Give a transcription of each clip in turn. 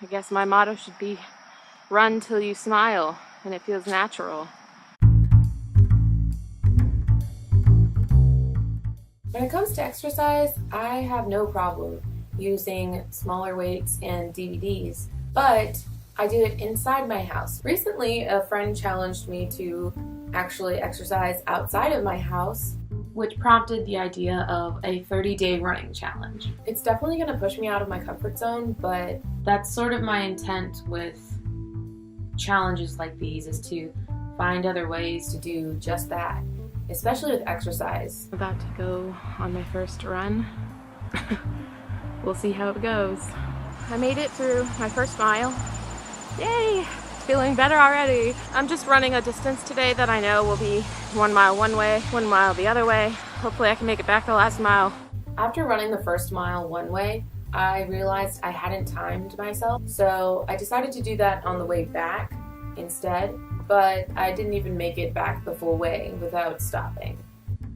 I guess my motto should be run till you smile and it feels natural. When it comes to exercise, I have no problem using smaller weights and DVDs, but I do it inside my house. Recently, a friend challenged me to actually exercise outside of my house, which prompted the idea of a 30-day running challenge. It's definitely going to push me out of my comfort zone, but that's sort of my intent with challenges like these, is to find other ways to do just that, especially with exercise. I'm about to go on my first run. We'll see how it goes. I made it through my first mile. Yay! Feeling better already. I'm just running a distance today that I know will be 1 mile one way, 1 mile the other way. Hopefully I can make it back the last mile. After running the first mile one way, I realized I hadn't timed myself, so I decided to do that on the way back instead, but I didn't even make it back the full way without stopping.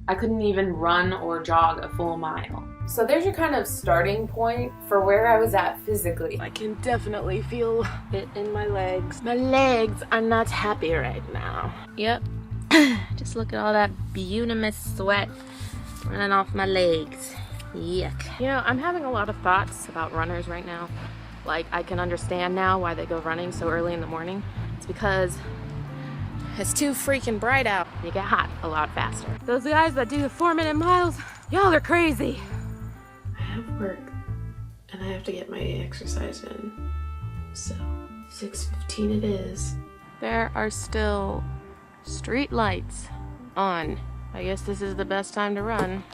I couldn't even run or jog a full mile. So there's your kind of starting point for where I was at physically. I can definitely feel it in my legs. My legs are not happy right now. Yep. Just look at all that beautiful sweat running off my legs. Yuck. You know, I'm having a lot of thoughts about runners right now. Like, I can understand now why they go running so early in the morning. It's because it's too freaking bright out. You get hot a lot faster. Those guys that do the 4-minute miles, y'all are crazy. I have work and I have to get my exercise in. So 6:15 it is. There are still street lights on. I guess this is the best time to run,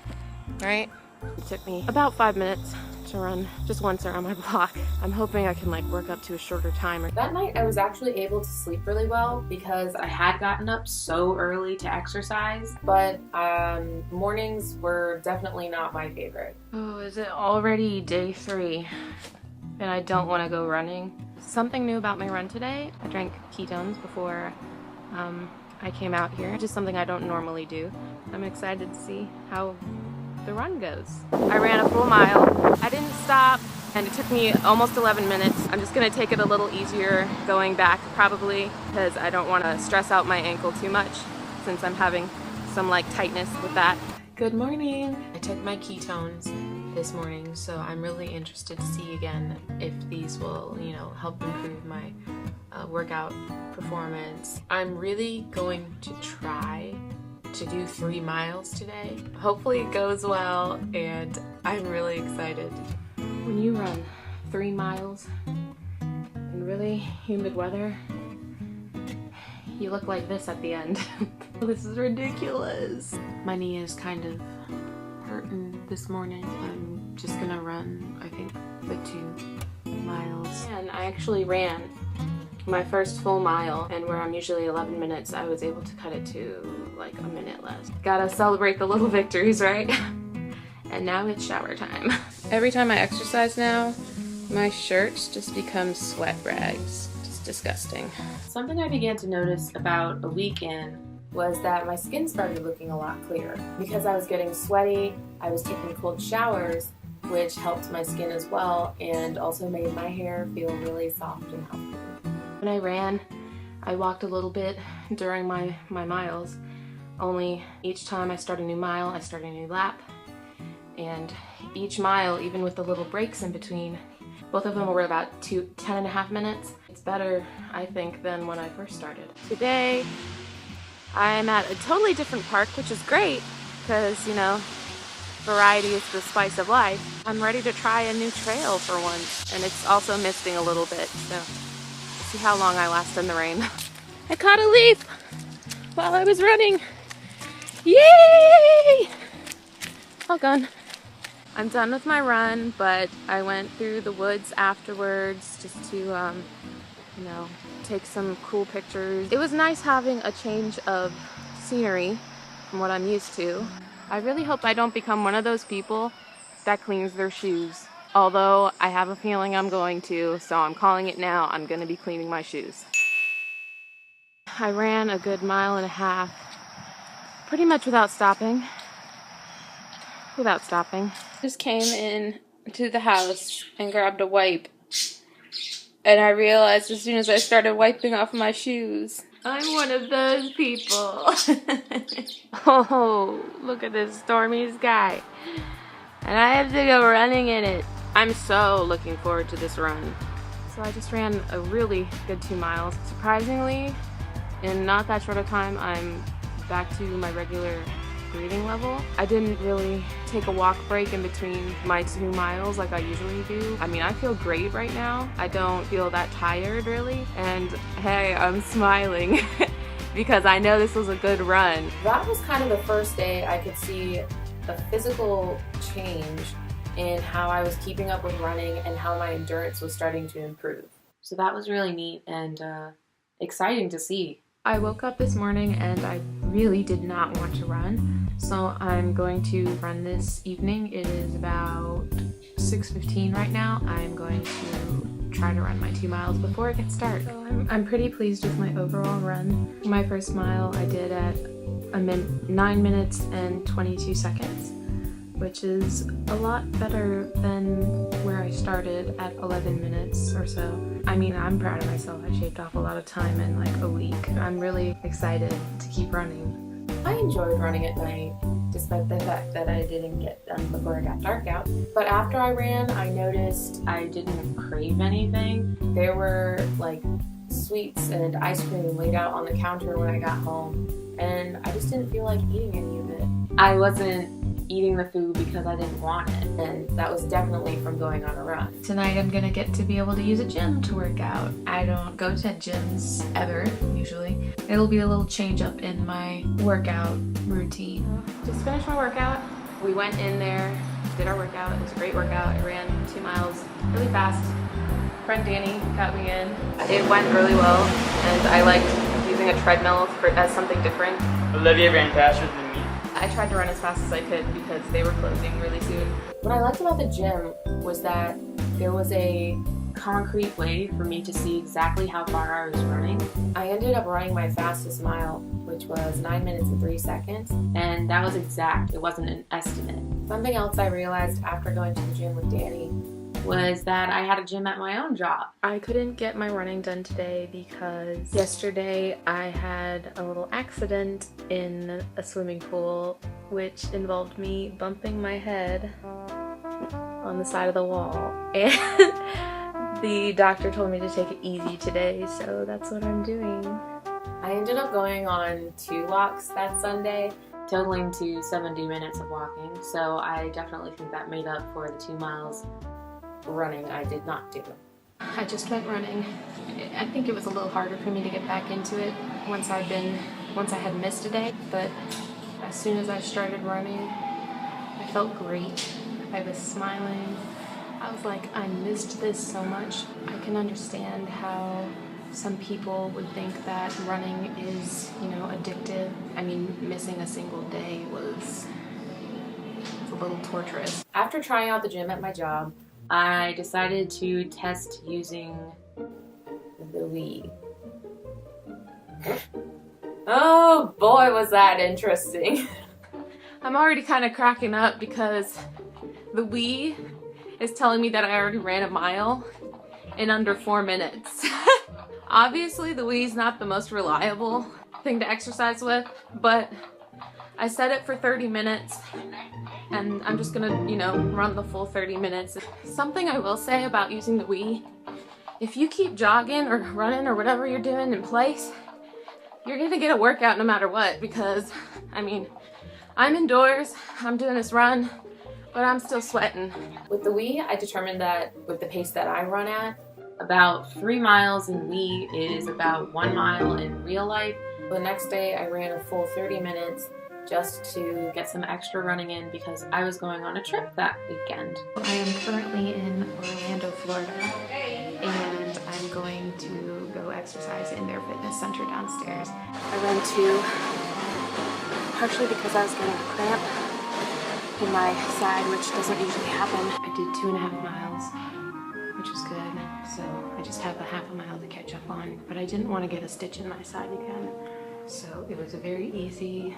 right? It took me about 5 minutes to run just once around my block. I'm hoping I can like work up to a shorter timer. That night I was actually able to sleep really well because I had gotten up so early to exercise. But mornings were definitely not my favorite. Oh, is it already day 3 and I don't want to go running? Something new about my run today. I drank ketones before I came out here. Just something I don't normally do. I'm excited to see how the run goes. I ran a full mile. I didn't stop and it took me almost 11 minutes. I'm just gonna take it a little easier going back probably because I don't want to stress out my ankle too much since I'm having some like tightness with that. Good morning. I took my ketones this morning, so I'm really interested to see again if these will, you know, help improve my workout performance. I'm really going to try to do 3 miles today. Hopefully it goes well and I'm really excited. When you run 3 miles in really humid weather, you look like this at the end. This is ridiculous. My knee is kind of hurting this morning. I'm just gonna run, I think, the 2 miles. And I actually ran my first full mile, and where I'm usually 11 minutes, I was able to cut it to like a minute less. Gotta celebrate the little victories, right? And now it's shower time. Every time I exercise now, my shirts just become sweat rags. It's disgusting. Something I began to notice about a week in was that my skin started looking a lot clearer. Because I was getting sweaty, I was taking cold showers, which helped my skin as well, and also made my hair feel really soft and healthy. When I ran, I walked a little bit during my miles, only each time I start a new mile, I start a new lap. And each mile, even with the little breaks in between, both of them were about 10.5 minutes. It's better, I think, than when I first started. Today, I'm at a totally different park, which is great, because, you know, variety is the spice of life. I'm ready to try a new trail for once, and it's also misting a little bit, so see how long I last in the rain. I caught a leaf while I was running. Yay! All gone. I'm done with my run, but I went through the woods afterwards just to, you know, take some cool pictures. It was nice having a change of scenery from what I'm used to. I really hope I don't become one of those people that cleans their shoes. Although I have a feeling I'm going to, so I'm calling it now. I'm going to be cleaning my shoes. I ran a good 1.5 miles, pretty much without stopping. Just came in to the house and grabbed a wipe And I realized as soon as I started wiping off my shoes, I'm one of those people. Oh, look at this stormy sky. And I have to go running in it. I'm so looking forward to this run. So I just ran a really good 2 miles. Surprisingly, in not that short a time, I'm back to my regular breathing level. I didn't really take a walk break in between my 2 miles like I usually do. I mean, I feel great right now. I don't feel that tired really. And hey, I'm smiling because I know this was a good run. That was kind of the first day I could see a physical change in how I was keeping up with running and how my endurance was starting to improve. So that was really neat and exciting to see. I woke up this morning and I really did not want to run, so I'm going to run this evening. It is about 6:15 right now. I'm going to try to run my 2 miles before it gets dark. So I'm pretty pleased with my overall run. My first mile I did at 9 minutes and 22 seconds, which is a lot better than where I started at 11 minutes or so. I mean, I'm proud of myself. I shaved off a lot of time in like a week. I'm really excited to keep running. I enjoyed running at night, despite the fact that I didn't get done before it got dark out. But after I ran, I noticed I didn't crave anything. There were like sweets and ice cream laid out on the counter when I got home, and I just didn't feel like eating any of it. I wasn't eating the food because I didn't want it, and that was definitely from going on a run. Tonight I'm gonna get to be able to use a gym to work out. I don't go to gyms ever, usually. It'll be a little change up in my workout routine. Just finished my workout. We went in there, did our workout. It was a great workout. I ran 2 miles really fast. Friend Danny got me in. It went really well, and I liked using a treadmill as something different. Olivia ran faster than me. I tried to run as fast as I could because they were closing really soon. What I liked about the gym was that there was a concrete way for me to see exactly how far I was running. I ended up running my fastest mile, which was 9 minutes and 3 seconds, and that was exact. It wasn't an estimate. Something else I realized after going to the gym with Danny was that I had a gym at my own job. I couldn't get my running done today because yesterday I had a little accident in a swimming pool, which involved me bumping my head on the side of the wall. And the doctor told me to take it easy today, so that's what I'm doing. I ended up going on 2 walks that Sunday, totaling to 70 minutes of walking, so I definitely think that made up for the 2 miles running I did not do. I just went running. I think it was a little harder for me to get back into it once I had missed a day, but as soon as I started running, I felt great. I was smiling. I was like, I missed this so much. I can understand how some people would think that running is, addictive. I mean, missing a single day was a little torturous. After trying out the gym at my job, I decided to test using the Wii. Oh boy, was that interesting. I'm already kind of cracking up because the Wii is telling me that I already ran a mile in under 4 minutes. Obviously, the Wii's not the most reliable thing to exercise with, but I set it for 30 minutes. And I'm just gonna, run the full 30 minutes. Something I will say about using the Wii, if you keep jogging or running or whatever you're doing in place, you're gonna get a workout no matter what, because, I'm indoors, I'm doing this run, but I'm still sweating. With the Wii, I determined that with the pace that I run at, about 3 miles in Wii is about 1 mile in real life. The next day, I ran a full 30 minutes just to get some extra running in because I was going on a trip that weekend. I am currently in Orlando, Florida, and I'm going to go exercise in their fitness center downstairs. I ran 2, partially because I was getting a cramp in my side, which doesn't usually happen. I did 2.5 miles, which was good, so I just have a half a mile to catch up on, but I didn't want to get a stitch in my side again, so it was a very easy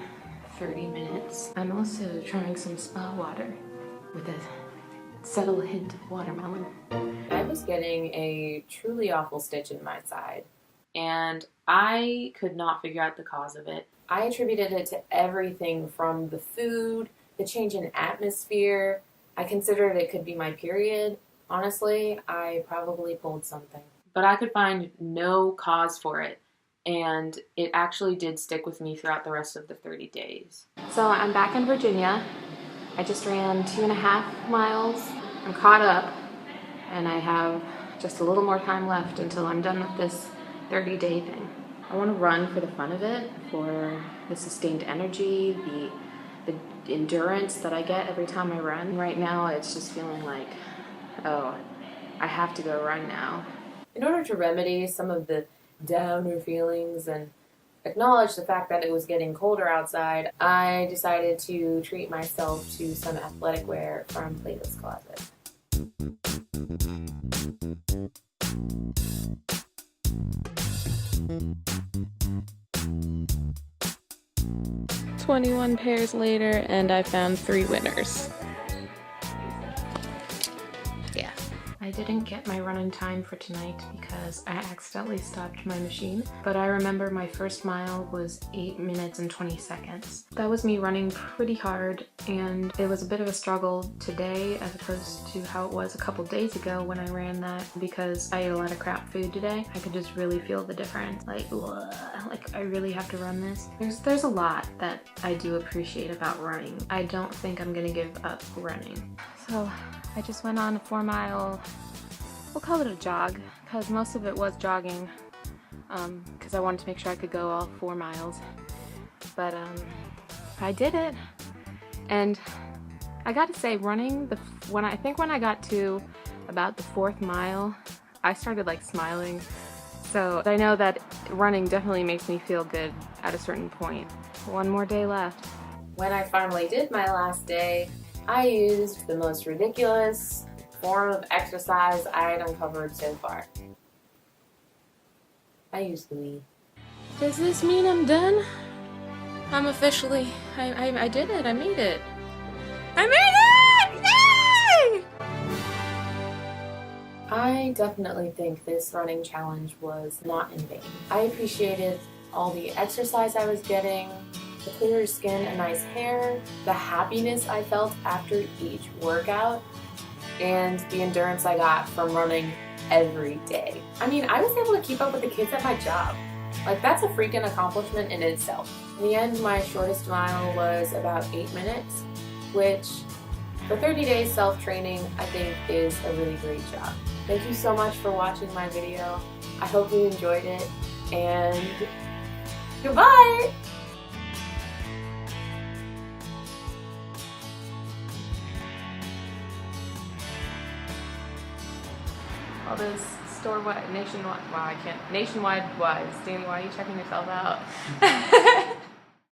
30 minutes. I'm also trying some spa water with a subtle hint of watermelon. I was getting a truly awful stitch in my side, and I could not figure out the cause of it. I attributed it to everything from the food, the change in atmosphere. I considered it could be my period. Honestly, I probably pulled something. But I could find no cause for it, and it actually did stick with me throughout the rest of the 30 days. So I'm back in Virginia. I just ran 2.5 miles. I'm caught up, and I have just a little more time left until I'm done with this 30-day thing. I want to run for the fun of it, for the sustained energy, the endurance that I get every time I run. Right now, it's just feeling like, oh, I have to go run now. In order to remedy some of the downer feelings and acknowledge the fact that it was getting colder outside, I decided to treat myself to some athletic wear from Plato's Closet. "21 pairs later, and I found 3 winners. Yeah. I didn't get my running time for tonight because I accidentally stopped my machine, but I remember my first mile was 8 minutes and 20 seconds. That was me running pretty hard, and it was a bit of a struggle today as opposed to how it was a couple days ago when I ran that, because I ate a lot of crap food today. I could just really feel the difference. Like I really have to run this. There's a lot that I do appreciate about running. I don't think I'm gonna give up running. So I just went on a 4-mile, we'll call it a jog, because most of it was jogging, because I wanted to make sure I could go all 4 miles. But I did it, and I gotta say, running, when I got to about the 4th mile, I started like smiling. So I know that running definitely makes me feel good at a certain point. 1 more day left. When I finally did my last day, I used the most ridiculous form of exercise I had uncovered so far. I used the Wii. Does this mean I'm done? I'm officially, I did it, I made it. I made it! Yay! I definitely think this running challenge was not in vain. I appreciated all the exercise I was getting, the clearer skin and nice hair, the happiness I felt after each workout, and the endurance I got from running every day. I mean, I was able to keep up with the kids at my job. Like, that's a freaking accomplishment in itself. In the end, my shortest mile was about 8 minutes, which for 30 days self-training, I think is a really great job. Thank you so much for watching my video. I hope you enjoyed it, and goodbye! All this nationwide, wow, I can't, nationwide wise. Danny, why are you checking yourself out?